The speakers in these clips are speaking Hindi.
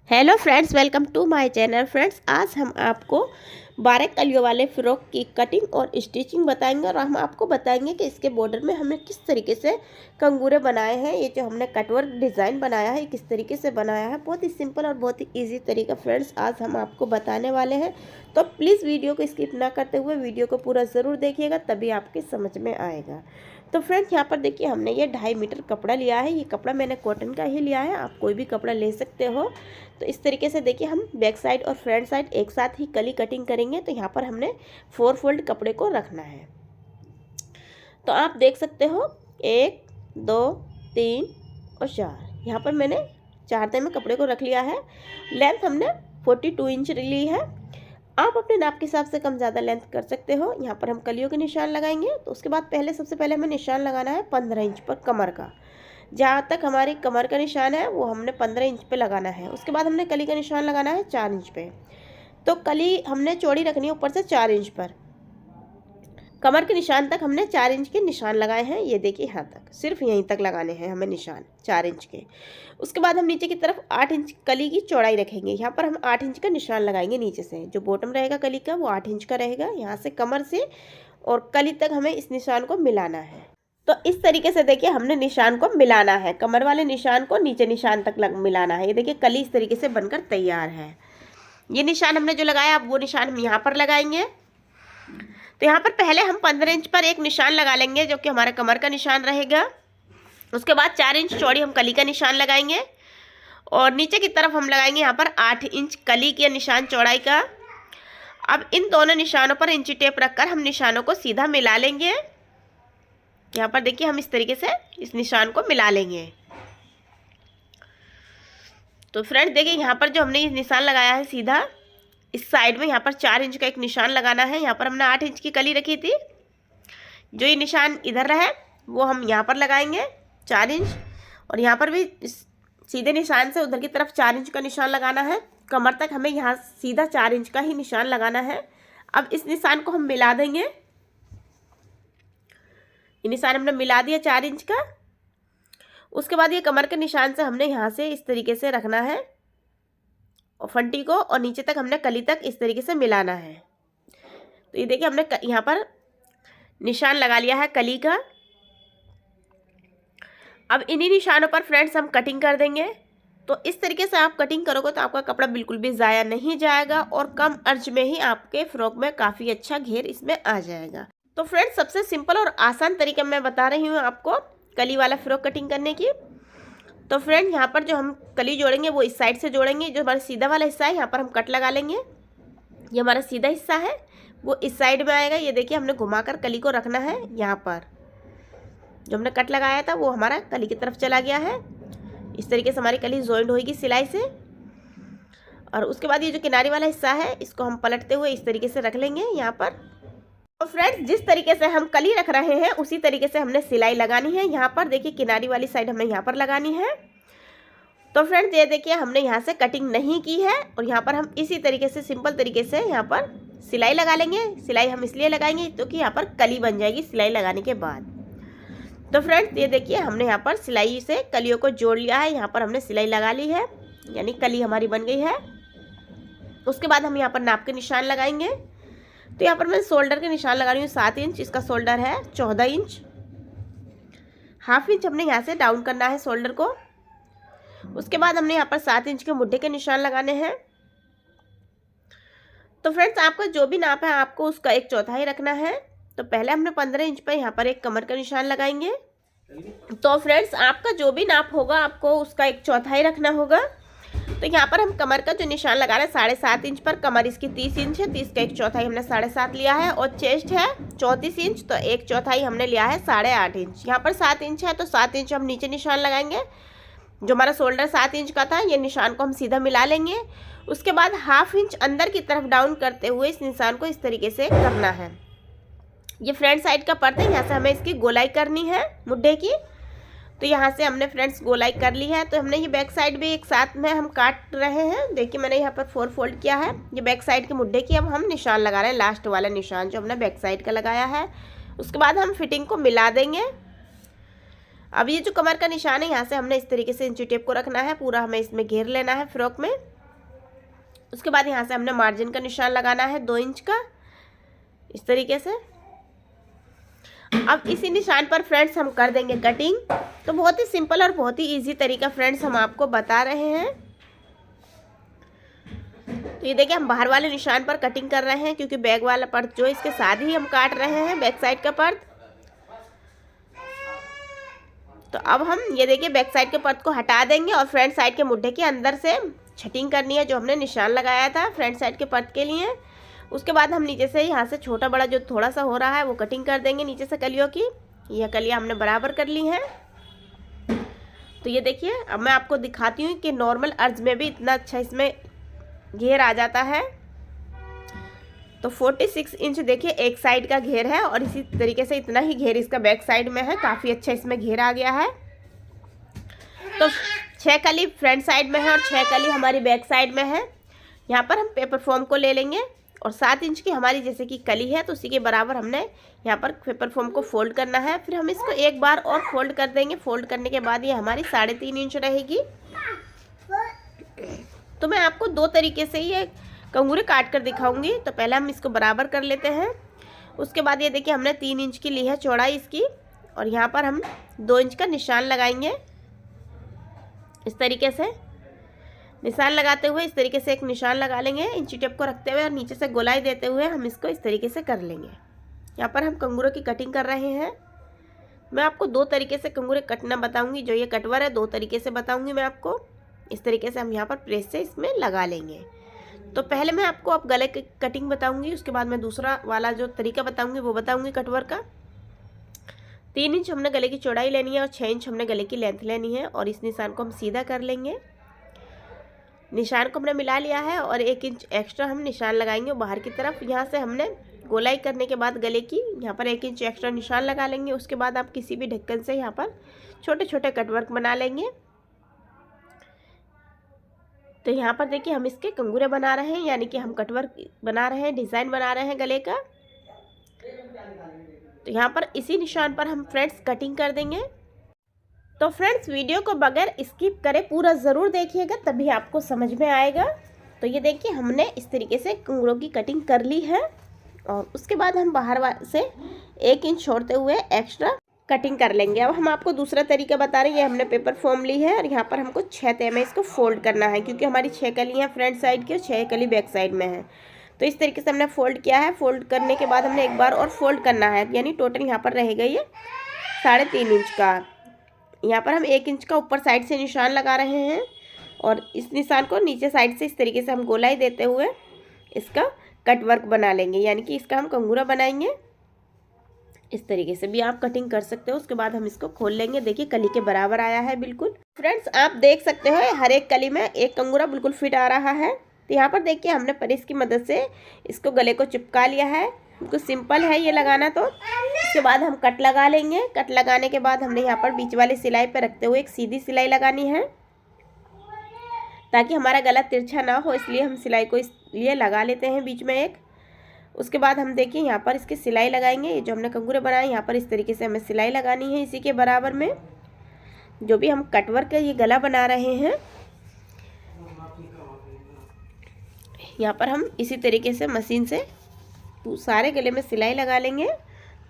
Hello friends, welcome to my channel. Friends, आज हम आपको 12 कलियों वाले फ़्रॉक की कटिंग और स्टिचिंग बताएंगे और हम आपको बताएंगे कि इसके बॉर्डर में हमने किस तरीके से कंगूरे बनाए हैं। ये जो हमने कटवर्क डिज़ाइन बनाया है किस तरीके से बनाया है, बहुत ही सिंपल और बहुत ही ईजी तरीका फ्रेंड्स आज हम आपको बताने वाले हैं। तो प्लीज़ वीडियो को स्किप ना करते हुए वीडियो को पूरा ज़रूर देखिएगा, तभी आपके समझ में आएगा। तो फ्रेंड्स, यहाँ पर देखिए हमने ये 2.5 मीटर कपड़ा लिया है। ये कपड़ा मैंने कॉटन का ही लिया है, आप कोई भी कपड़ा ले सकते हो। तो इस तरीके से देखिए हम बैक साइड और फ्रंट साइड एक साथ ही कली कटिंग करेंगे। तो यहाँ पर हमने 4 फोल्ड कपड़े को रखना है। तो आप देख सकते हो 1 2 3 और 4। यहाँ पर मैंने 4 तह में कपड़े को रख लिया है। लेंथ हमने 42 इंच ली है। आप अपने नाप के हिसाब से कम ज़्यादा लेंथ कर सकते हो। यहाँ पर हम कलियों के निशान लगाएंगे। तो उसके बाद सबसे पहले हमें निशान लगाना है 15 इंच पर कमर का। जहाँ तक हमारी कमर का निशान है वो हमने 15 इंच पे लगाना है। उसके बाद हमने कली का निशान लगाना है 4 इंच पे। तो कली हमने चौड़ी रखनी है ऊपर से 4 इंच पर। कमर के निशान तक हमने 4 इंच के निशान लगाए हैं। ये देखिए यहाँ तक, सिर्फ यहीं तक लगाने हैं हमें निशान 4 इंच के। उसके बाद हम नीचे की तरफ 8 इंच कली की चौड़ाई रखेंगे। यहाँ पर हम 8 इंच का निशान लगाएंगे नीचे से। जो बॉटम रहेगा कली का वो 8 इंच का रहेगा। यहाँ से कमर से और कली तक हमें इस निशान को मिलाना है। तो इस तरीके से देखिए हमने निशान को मिलाना है। कमर वाले निशान को नीचे निशान तक मिलाना है। ये देखिए कली इस तरीके से बनकर तैयार है। ये निशान हमने जो लगाया अब वो निशान हम यहाँ पर लगाएंगे। तो यहाँ पर पहले हम 15 इंच पर एक निशान लगा लेंगे जो कि हमारा कमर का निशान रहेगा। उसके बाद 4 इंच चौड़ी हम कली का निशान लगाएंगे और नीचे की तरफ हम लगाएंगे यहाँ पर 8 इंच कली के निशान चौड़ाई का। अब इन दोनों निशानों पर इंची टेप रखकर हम निशानों को सीधा मिला लेंगे। यहाँ पर देखिए हम इस तरीके से इस निशान को मिला लेंगे। तो फ्रेंड्स देखिए यहाँ पर जो हमने ये निशान लगाया है सीधा इस साइड में, यहाँ पर 4 इंच का एक निशान लगाना है। यहाँ पर हमने 8 इंच की कली रखी थी। जो ये निशान इधर रहे वो हम यहाँ पर लगाएंगे 4 इंच। और यहाँ पर भी सीधे निशान से उधर की तरफ 4 इंच का निशान लगाना है। कमर तक हमें यहाँ सीधा 4 इंच का ही निशान लगाना है। अब इस निशान को हम मिला देंगे। ये निशान हमने मिला दिया 4 इंच का। उसके बाद ये कमर के निशान से हमने यहाँ से इस तरीके से रखना है और फंटी को, और नीचे तक हमने कली तक इस तरीके से मिलाना है। तो ये देखिए हमने यहाँ पर निशान लगा लिया है कली का। अब इन्हीं निशानों पर फ्रेंड्स हम कटिंग कर देंगे। तो इस तरीके से आप कटिंग करोगे तो आपका कपड़ा बिल्कुल भी ज़ाया नहीं जाएगा और कम अर्ज में ही आपके फ्रॉक में काफ़ी अच्छा घेर इसमें आ जाएगा। तो फ्रेंड्स सबसे सिंपल और आसान तरीका मैं बता रही हूँ आपको कली वाला फ्रॉक कटिंग करने की। तो फ्रेंड यहाँ पर जो हम कली जोड़ेंगे वो इस साइड से जोड़ेंगे। जो हमारा सीधा वाला हिस्सा है यहाँ पर हम कट लगा लेंगे। ये हमारा सीधा हिस्सा है वो इस साइड में आएगा। ये देखिए हमने घुमाकर कली को रखना है। यहाँ पर जो हमने कट लगाया था वो हमारा कली की तरफ चला गया है। इस तरीके से हमारी कली जॉइंट होगी सिलाई से। और उसके बाद ये जो किनारी वाला हिस्सा है इसको हम पलटते हुए इस तरीके से रख लेंगे यहाँ पर। तो फ्रेंड्स जिस तरीके से हम कली रख रहे हैं उसी तरीके से हमने सिलाई लगानी है। यहाँ पर देखिए किनारी वाली साइड हमने यहाँ पर लगानी है। तो फ्रेंड्स ये देखिए हमने यहाँ से कटिंग नहीं की है और यहाँ पर हम इसी तरीके से सिंपल तरीके से यहाँ पर सिलाई लगा लेंगे। सिलाई हम इसलिए लगाएंगे क्योंकि यहाँ पर कली बन जाएगी सिलाई लगाने के बाद। तो फ्रेंड्स ये देखिए हमने यहाँ पर सिलाई से कलियों को जोड़ लिया है। यहाँ पर हमने सिलाई लगा ली है, यानी कली हमारी बन गई है। उसके बाद हम यहाँ पर नाप के निशान लगाएंगे। तो यहाँ पर मैं शोल्डर के निशान लगा रही हूँ 7 इंच। इसका शोल्डर है 14 इंच। हाफ इंच हमने यहाँ से डाउन करना है शोल्डर को। उसके बाद हमने यहाँ पर 7 इंच के मुड्ढे के निशान लगाने हैं। तो फ्रेंड्स आपका जो भी नाप है आपको उसका 1/4 रखना है। तो पहले हमने 15 इंच पर यहाँ पर एक कमर का निशान लगाएंगे। तो फ्रेंड्स आपका जो भी नाप होगा आपको उसका 1/4 रखना होगा। तो यहाँ पर हम कमर का जो निशान लगा रहे हैं 7.5 इंच पर। कमर इसकी 30 इंच है, 30 का 1/4 हमने 7.5 लिया है। और चेस्ट है 34 इंच, तो 1/4 हमने लिया है 8.5 इंच। यहाँ पर 7 इंच है तो 7 इंच हम नीचे निशान लगाएंगे। जो हमारा शोल्डर 7 इंच का था ये निशान को हम सीधा मिला लेंगे। उसके बाद हाफ इंच अंदर की तरफ डाउन करते हुए इस निशान को इस तरीके से करना है। ये फ्रंट साइड का पर्दा है, यहाँ से हमें इसकी गोलाई करनी है मुड्ढे की। तो यहाँ से हमने फ्रेंड्स गोलाई कर ली है। तो हमने ये बैक साइड भी एक साथ में हम काट रहे हैं। देखिए मैंने यहाँ पर 4 फोल्ड किया है। ये बैक साइड के मुड्ढे की अब हम निशान लगा रहे हैं, लास्ट वाला निशान जो हमने बैक साइड का लगाया है। उसके बाद हम फिटिंग को मिला देंगे। अब ये जो कमर का निशान है यहाँ से हमने इस तरीके से इंची टेप को रखना है। पूरा हमें इसमें घेर लेना है फ्रॉक में। उसके बाद यहाँ से हमने मार्जिन का निशान लगाना है 2 इंच का, इस तरीके से। अब इसी निशान पर फ्रेंड्स हम कर देंगे कटिंग। तो बहुत ही सिंपल और बहुत ही इजी तरीका फ्रेंड्स हम आपको बता रहे हैं। तो ये देखिए हम बाहर वाले निशान पर कटिंग कर रहे हैं, क्योंकि बैक वाला पर्ट जो इसके साथ ही हम काट रहे हैं, बैक साइड का पर्ट। तो अब हम ये देखिए बैक साइड के पर्ट को हटा देंगे और फ्रंट साइड के मुड्ढे के अंदर से छटिंग करनी है, जो हमने निशान लगाया था फ्रंट साइड के पर्ट के लिए। उसके बाद हम नीचे से यहाँ से छोटा बड़ा जो थोड़ा सा हो रहा है वो कटिंग कर देंगे नीचे से कलियों की। यह कलियाँ हमने बराबर कर ली हैं। तो ये देखिए अब मैं आपको दिखाती हूँ कि नॉर्मल अर्ज में भी इतना अच्छा इसमें घेर आ जाता है। तो 46 इंच देखिए एक साइड का घेर है, और इसी तरीके से इतना ही घेर इसका बैक साइड में है। काफ़ी अच्छा इसमें घेर आ गया है। तो 6 कली फ्रंट साइड में है और 6 कली हमारी बैक साइड में है। यहाँ पर हम पेपर फॉर्म को ले लेंगे, और 7 इंच की हमारी जैसे कि कली है, तो उसी के बराबर हमने यहाँ पर पेपर फॉर्म को फोल्ड करना है। फिर हम इसको एक बार और फोल्ड कर देंगे। फोल्ड करने के बाद ये हमारी 3.5 इंच रहेगी। तो मैं आपको 2 तरीके से ये कंगूरे काट कर दिखाऊंगी। तो पहले हम इसको बराबर कर लेते हैं। उसके बाद ये देखिए हमने 3 इंच की ली है चौड़ाई इसकी, और यहाँ पर हम 2 इंच का निशान लगाएंगे। इस तरीके से निशान लगाते हुए इस तरीके से एक निशान लगा लेंगे इंची टेप को रखते हुए, और नीचे से गोलाई देते हुए हम इसको इस तरीके से कर लेंगे। यहाँ पर हम कंगूरों की कटिंग कर रहे हैं। मैं आपको 2 तरीके से कंगूरे कटना बताऊंगी। जो ये कटवर है 2 तरीके से बताऊंगी मैं आपको। इस तरीके से हम यहाँ पर प्रेस से इसमें लगा लेंगे। तो पहले मैं आपको अब गले की कटिंग बताऊंगी, उसके बाद मैं दूसरा वाला जो तरीका बताऊंगी वो बताऊंगी कटवर का। 3 इंच हमने गले की चौड़ाई लेनी है और 6 इंच हमने गले की लेंथ लेनी है, और इस निशान को हम सीधा कर लेंगे। निशान को हमने मिला लिया है, और 1 इंच एक्स्ट्रा हम निशान लगाएंगे बाहर की तरफ। यहाँ से हमने गोलाई करने के बाद गले की यहाँ पर 1 इंच एक्स्ट्रा निशान लगा लेंगे। उसके बाद आप किसी भी ढक्कन से यहाँ पर छोटे छोटे कटवर्क बना लेंगे। तो यहाँ पर देखिए हम इसके कंगूरे बना रहे हैं, यानी कि हम कटवर्क बना रहे हैं, डिज़ाइन बना रहे हैं गले का। तो यहाँ पर इसी निशान पर हम फ्रेंड्स कटिंग कर देंगे। तो फ्रेंड्स वीडियो को बगैर स्किप करे पूरा ज़रूर देखिएगा, तभी आपको समझ में आएगा। तो ये देखिए हमने इस तरीके से कंगूरों की कटिंग कर ली है, और उसके बाद हम बाहर से 1 इंच छोड़ते हुए एक्स्ट्रा कटिंग कर लेंगे। अब हम आपको दूसरा तरीका बता रहे हैं। ये हमने पेपर फॉर्म ली है, और यहाँ पर हमको 6 तह में इसको फोल्ड करना है, क्योंकि हमारी 6 कलियाँ फ्रंट साइड की और 6 कली बैक साइड में है। तो इस तरीके से हमने फोल्ड किया है। फोल्ड करने के बाद हमने एक बार और फोल्ड करना है, यानी टोटल यहाँ पर रहेगा ये 3.5 इंच का। यहाँ पर हम 1 इंच का ऊपर साइड से निशान लगा रहे हैं, और इस निशान को नीचे साइड से इस तरीके से हम गोलाई देते हुए इसका कट वर्क बना लेंगे, यानी कि इसका हम कंगूरा बनाएंगे। इस तरीके से भी आप कटिंग कर सकते हो। उसके बाद हम इसको खोल लेंगे। देखिए कली के बराबर आया है बिल्कुल। फ्रेंड्स आप देख सकते हो हर एक कली में एक कंगूरा बिल्कुल फिट आ रहा है। तो यहाँ पर देखिए हमने प्रेस की मदद से इसको गले को चिपका लिया है। बिल्कुल सिंपल है ये लगाना। तो इसके बाद हम कट लगा लेंगे। कट लगाने के बाद हमने यहाँ पर बीच वाली सिलाई पर रखते हुए एक सीधी सिलाई लगानी है, ताकि हमारा गला तिरछा ना हो, इसलिए हम सिलाई को इसलिए लगा लेते हैं बीच में एक। उसके बाद हम देखिए यहाँ पर इसकी सिलाई लगाएंगे। ये जो हमने कंगूरे बनाए यहाँ पर इस तरीके से हमें सिलाई लगानी है, इसी के बराबर में जो भी हम कटवर्क का ये गला बना रहे हैं। यहाँ पर हम इसी तरीके से मशीन से सारे गले में सिलाई लगा लेंगे।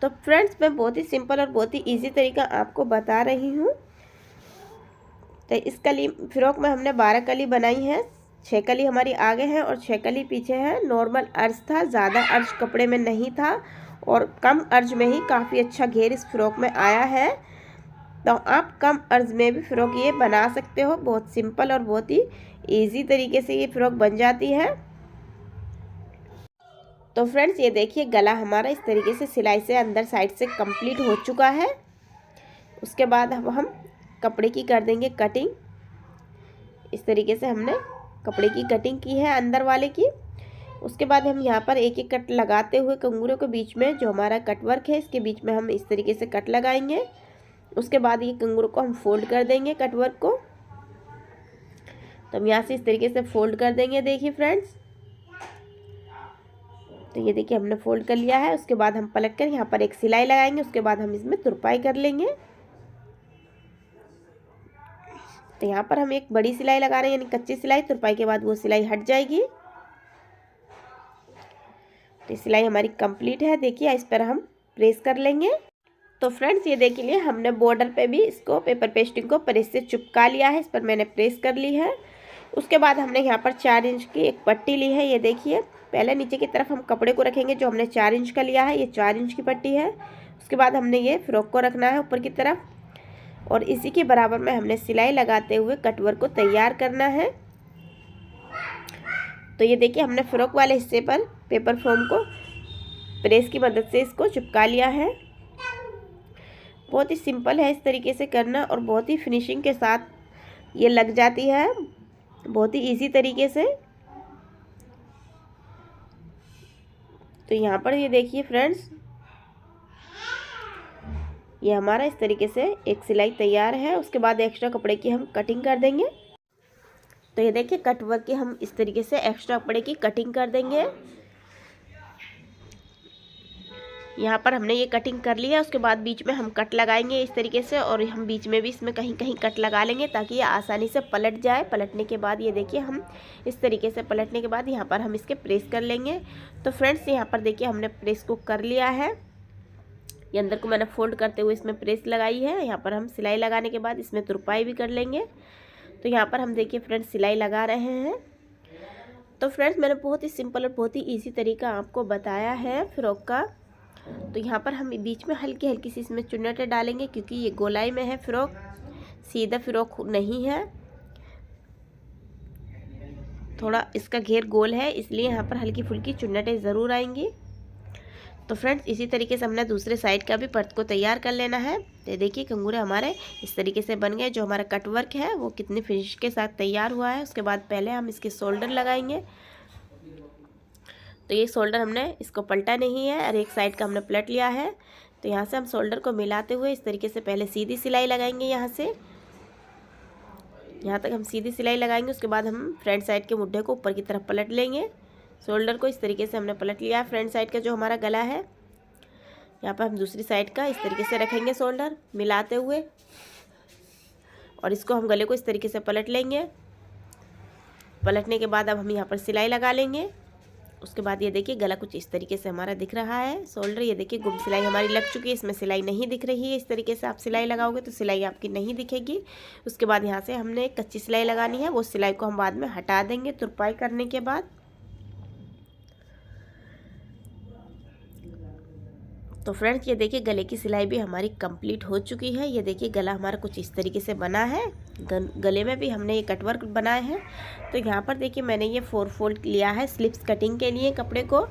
तो फ्रेंड्स मैं बहुत ही सिंपल और बहुत ही इजी तरीका आपको बता रही हूँ। तो इस कली फ्रॉक में हमने 12 कली बनाई है। 6 कली हमारी आगे है और 6 कली पीछे है। नॉर्मल अर्ज था, ज़्यादा अर्ज कपड़े में नहीं था, और कम अर्ज में ही काफ़ी अच्छा घेर इस फ्रॉक में आया है। तो आप कम अर्ज में भी फ्रॉक ये बना सकते हो। बहुत सिंपल और बहुत ही इजी तरीके से ये फ्रॉक बन जाती है। तो फ्रेंड्स ये देखिए गला हमारा इस तरीके से सिलाई से अंदर साइड से कंप्लीट हो चुका है। उसके बाद अब हम कपड़े की कर देंगे कटिंग। इस तरीके से हमने कपड़े की कटिंग की है अंदर वाले की। उसके बाद हम यहाँ पर एक एक कट लगाते हुए कंगूरों के बीच में जो हमारा कटवर्क है इसके बीच में हम इस तरीके से कट लगाएंगे। उसके बाद ये कंगूरों को हम फोल्ड कर देंगे कटवर्क को। तो हम यहाँ से इस तरीके से फोल्ड कर देंगे। देखिए फ्रेंड्स तो ये देखिए हमने फोल्ड कर लिया है। उसके बाद हम पलट कर यहाँ पर एक सिलाई लगाएंगे। उसके बाद हम इसमें तुरपाई कर लेंगे। तो यहाँ पर हम एक बड़ी सिलाई लगा रहे हैं, यानी कच्ची सिलाई। तुरपाई के बाद वो सिलाई हट जाएगी। तो सिलाई हमारी कंप्लीट है। देखिए इस पर हम प्रेस कर लेंगे। तो फ्रेंड्स ये देख लिए हमने बॉर्डर पे भी इसको पेपर पेस्टिंग को प्रेस से चिपका लिया है। इस पर मैंने प्रेस कर ली है। उसके बाद हमने यहाँ पर 4 इंच की एक पट्टी ली है। ये देखिए पहले नीचे की तरफ हम कपड़े को रखेंगे जो हमने 4 इंच का लिया है। ये 4 इंच की पट्टी है। उसके बाद हमने ये फ्रॉक को रखना है ऊपर की तरफ और इसी के बराबर में हमने सिलाई लगाते हुए कटवर्क को तैयार करना है। तो ये देखिए हमने फ्रॉक वाले हिस्से पर पेपर फोम को प्रेस की मदद से इसको चिपका लिया है। बहुत ही सिंपल है इस तरीके से करना और बहुत ही फिनिशिंग के साथ ये लग जाती है, बहुत ही इजी तरीके से। तो यहाँ पर ये देखिए फ्रेंड्स, ये हमारा इस तरीके से एक सिलाई तैयार है। उसके बाद एक्स्ट्रा कपड़े की हम कटिंग कर देंगे। तो ये देखिए कट वर्क की हम इस तरीके से एक्स्ट्रा कपड़े की कटिंग कर देंगे। यहाँ पर हमने ये कटिंग कर ली है। उसके बाद बीच में हम कट लगाएंगे इस तरीके से और हम बीच में भी इसमें कहीं कहीं कट लगा लेंगे ताकि ये आसानी से पलट जाए। पलटने के बाद ये देखिए हम इस तरीके से पलटने के बाद यहाँ पर हम इसके प्रेस कर लेंगे। तो फ्रेंड्स यहाँ पर देखिए हमने प्रेस को कर लिया है। ये अंदर को मैंने फोल्ड करते हुए इसमें प्रेस लगाई है। यहाँ पर हम सिलाई लगाने के बाद इसमें तुरपाई भी कर लेंगे। तो यहाँ पर हम देखिए फ्रेंड्स सिलाई लगा रहे हैं। तो फ्रेंड्स मैंने बहुत ही सिंपल और बहुत ही ईजी तरीका आपको बताया है फ्रॉक का। तो यहाँ पर हम बीच में हल्की हल्की सी इसमें चुन्नटें डालेंगे क्योंकि ये गोलाई में है फ्रॉक, सीधा फ्रॉक नहीं है, थोड़ा इसका घेर गोल है, इसलिए यहाँ पर हल्की फुल्की चुन्नटें ज़रूर आएंगी। तो फ्रेंड्स इसी तरीके से हमने दूसरे साइड का भी पर्ट को तैयार कर लेना है। तो देखिए कंगूरे हमारे इस तरीके से बन गए। जो हमारा कट वर्क है वो कितनी फिनिश के साथ तैयार हुआ है। उसके बाद पहले हम इसके शोल्डर लगाएंगे। तो ये शोल्डर हमने इसको पलटा नहीं है और एक साइड का हमने पलट लिया है। तो यहाँ से हम शोल्डर को मिलाते हुए इस तरीके से पहले सीधी सिलाई लगाएंगे। यहाँ से यहाँ तक हम सीधी सिलाई लगाएंगे। उसके बाद हम फ्रंट साइड के मुड्ढे को ऊपर की तरफ पलट लेंगे। शोल्डर को इस तरीके से हमने पलट लिया है। फ्रंट साइड का जो हमारा गला है यहाँ पर हम दूसरी साइड का इस तरीके से रखेंगे शोल्डर मिलाते हुए और इसको हम गले को इस तरीके से पलट लेंगे। पलटने के बाद अब हम यहाँ पर सिलाई लगा लेंगे। उसके बाद ये देखिए गला कुछ इस तरीके से हमारा दिख रहा है। शोल्डर ये देखिए गुम सिलाई हमारी लग चुकी है, इसमें सिलाई नहीं दिख रही है। इस तरीके से आप सिलाई लगाओगे तो सिलाई आपकी नहीं दिखेगी। उसके बाद यहाँ से हमने एक कच्ची सिलाई लगानी है, वो सिलाई को हम बाद में हटा देंगे तुरपाई करने के बाद। तो फ्रेंड्स ये देखिए गले की सिलाई भी हमारी कंप्लीट हो चुकी है। ये देखिए गला हमारा कुछ इस तरीके से बना है। गले में भी हमने ये कटवर्क बनाए हैं। तो यहाँ पर देखिए मैंने ये 4 फोल्ड लिया है स्लिप्स कटिंग के लिए कपड़े को।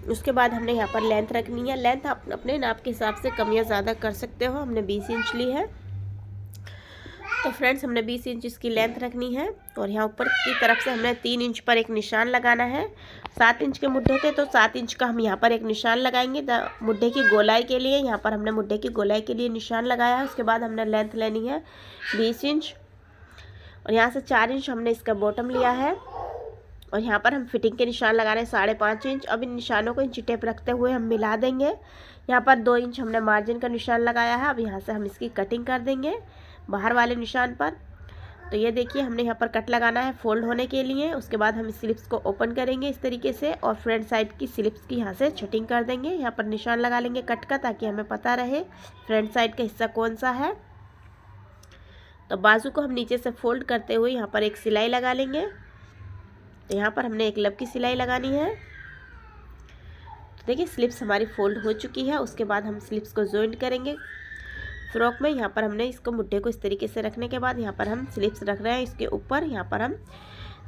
उसके बाद हमने यहाँ पर लेंथ रखनी है। लेंथ आप अपने नाप के हिसाब से कम या ज़्यादा कर सकते हो। हमने 20 इंच ली है। तो फ्रेंड्स हमने 20 इंच इसकी लेंथ रखनी है और यहाँ ऊपर की तरफ से हमने 3 इंच पर एक निशान लगाना है। 7 इंच के मुड्ढे थे तो 7 इंच का हम यहाँ पर एक निशान लगाएंगे मुड्ढे की गोलाई के लिए। यहाँ पर हमने मुड्ढे की गोलाई के लिए निशान लगाया है। उसके बाद हमने लेंथ लेनी है 20 इंच और यहाँ से 4 इंच हमने इसका बॉटम लिया है और यहाँ पर हम फिटिंग के निशान लगा रहे हैं 5.5 इंच। अब इन निशानों को इंची टेप रखते हुए हम मिला देंगे। यहाँ पर 2 इंच हमने मार्जिन का निशान लगाया है। अब यहाँ से हम इसकी कटिंग कर देंगे बाहर वाले निशान पर। तो ये देखिए हमने यहाँ पर कट लगाना है फोल्ड होने के लिए। उसके बाद हम स्लिप्स को ओपन करेंगे इस तरीके से और फ्रंट साइड की स्लिप्स की यहाँ से छटिंग कर देंगे। यहाँ पर निशान लगा लेंगे कट का ताकि हमें पता रहे फ्रंट साइड का हिस्सा कौन सा है। तो बाजू को हम नीचे से फोल्ड करते हुए यहाँ पर एक सिलाई लगा लेंगे। तो यहाँ पर हमने एक लब की सिलाई लगानी है। तो देखिए स्लिप्स हमारी फोल्ड हो चुकी है। उसके बाद हम स्लिप्स को जॉइंट करेंगे फ्रॉक में। यहाँ पर हमने इसको मुड्ढे को इस तरीके से रखने के बाद यहाँ पर हम स्लिप्स रख रहे हैं इसके ऊपर। यहाँ पर हम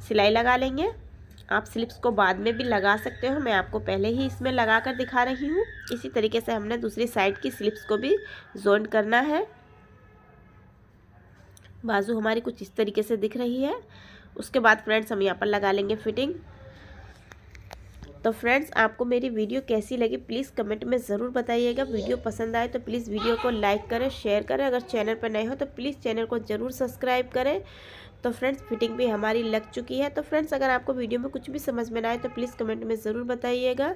सिलाई लगा लेंगे। आप स्लिप्स को बाद में भी लगा सकते हो, मैं आपको पहले ही इसमें लगा कर दिखा रही हूँ। इसी तरीके से हमने दूसरी साइड की स्लिप्स को भी जॉइंट करना है। बाजू हमारी कुछ इस तरीके से दिख रही है। उसके बाद फ्रेंड्स हम यहाँ पर लगा लेंगे फिटिंग। तो फ्रेंड्स आपको मेरी वीडियो कैसी लगी प्लीज़ कमेंट में ज़रूर बताइएगा। वीडियो पसंद आए तो प्लीज़ वीडियो को लाइक करें, शेयर करें। अगर चैनल पर नए हो तो प्लीज़ चैनल को ज़रूर सब्सक्राइब करें। तो फ्रेंड्स फिटिंग भी हमारी लग चुकी है। तो फ्रेंड्स अगर आपको वीडियो में कुछ भी समझ में ना आए तो प्लीज़ कमेंट में ज़रूर बताइएगा।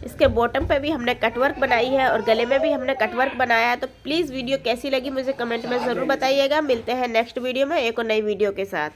इसके बॉटम पे भी हमने कटवर्क बनाई है और गले में भी हमने कटवर्क बनाया है। तो प्लीज़ वीडियो कैसी लगी मुझे कमेंट में ज़रूर बताइएगा। मिलते हैं नेक्स्ट वीडियो में एक और नई वीडियो के साथ।